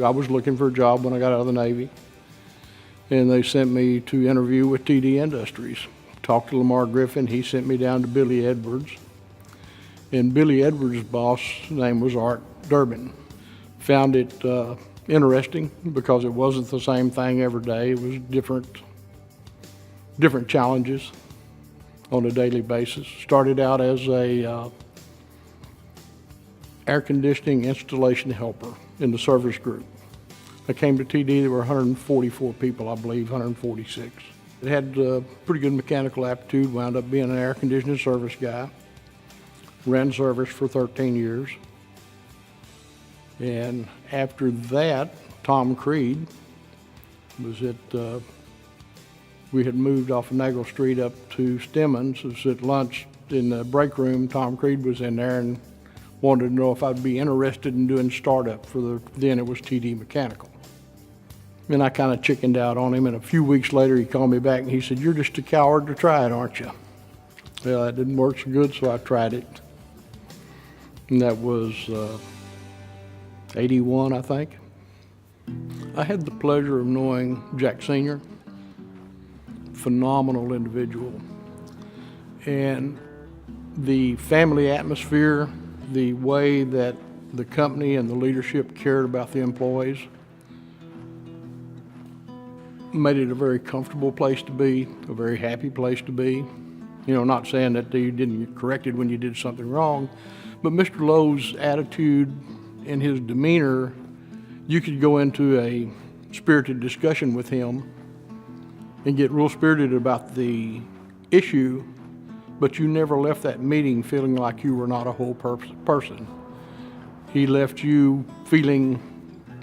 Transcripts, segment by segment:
I was looking for a job when I got out of the Navy, and they sent me to interview with TD Industries. Talked to Lamar Griffin, he sent me down to Billy Edwards. And Billy Edwards' boss' name was Art Durbin. Found it interesting because it wasn't the same thing every day. It was different challenges on a daily basis. Started out as a air conditioning installation helper in the service group. I came to TD, there were 144 people, I believe, 146. It had pretty good mechanical aptitude, wound up being an air conditioning service guy. Ran service for 13 years. And after that, Tom Creed was at, we had moved off of Nagel Street up to Stemmons. It was at lunch in the break room. Tom Creed was in there and wanted to know if I'd be interested in doing startup for then it was TD Mechanical. And I kind of chickened out on him, and a few weeks later he called me back and he said, "You're just a coward to try it, aren't you?" Well, that didn't work so good, so I tried it. And that was 81, I think. I had the pleasure of knowing Jack Sr., phenomenal individual. And the family atmosphere, the way that the company and the leadership cared about the employees, made it a very comfortable place to be, a very happy place to be. You know, not saying that you didn't get corrected when you did something wrong, but Mr. Lowe's attitude and his demeanor, you could go into a spirited discussion with him and get real spirited about the issue, but you never left that meeting feeling like you were not a whole person. He left you feeling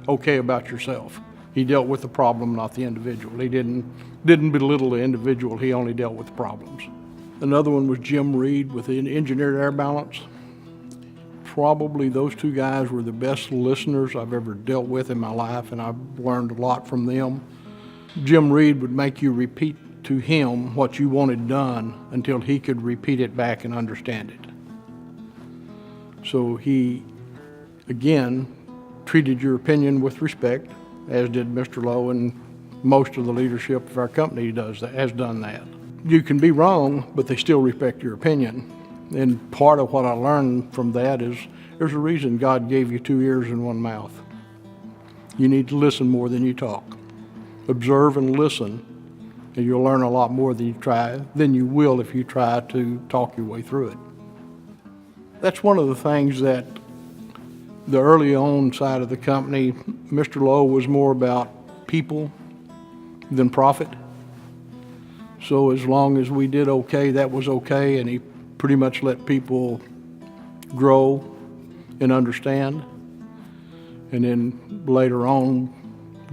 okay about yourself. He dealt with the problem, not the individual. He didn't belittle the individual, he only dealt with the problems. Another one was Jim Reed with the engineered air balance. Probably those two guys were the best listeners I've ever dealt with in my life, and I've learned a lot from them. Jim Reed would make you repeat to him what you wanted done until he could repeat it back and understand it. So he, again, treated your opinion with respect, as did Mr. Lowe, and most of the leadership of our company has done that. You can be wrong, but they still respect your opinion. And part of what I learned from that is there's a reason God gave you 2 ears and 1 mouth. You need to listen more than you talk. Observe and listen, and you'll learn a lot more than you will if you try to talk your way through it. That's one of the things that the early on side of the company, Mr. Lowe was more about people than profit. So as long as we did okay, that was okay, and he pretty much let people grow and understand. And then later on,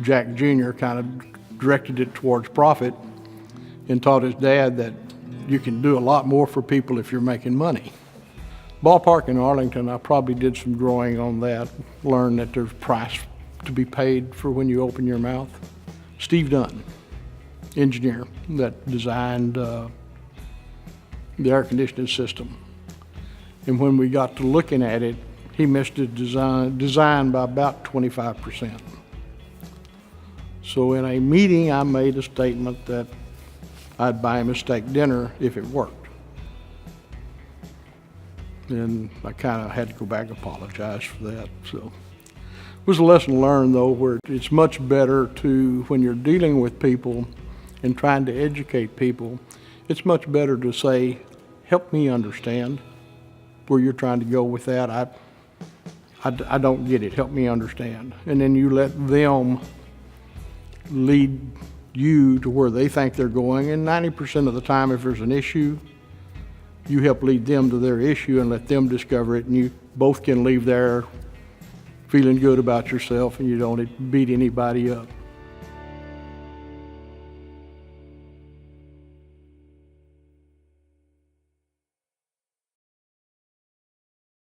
Jack Jr. kind of directed it towards profit and taught his dad that you can do a lot more for people if you're making money. Ballpark in Arlington, I probably did some growing on that, learned that there's price to be paid for when you open your mouth. Steve Dunn, engineer that designed the air conditioning system. And when we got to looking at it, he missed his design by about 25%. So in a meeting, I made a statement that I'd buy him a steak dinner if it worked. And I kind of had to go back and apologize for that. So it was a lesson learned, though, where it's much better to, when you're dealing with people and trying to educate people, it's much better to say, help me understand where you're trying to go with that. I don't get it. Help me understand. And then you let them lead you to where they think they're going. And 90% of the time, if there's an issue, you help lead them to their issue and let them discover it, and you both can leave there feeling good about yourself and you don't beat anybody up.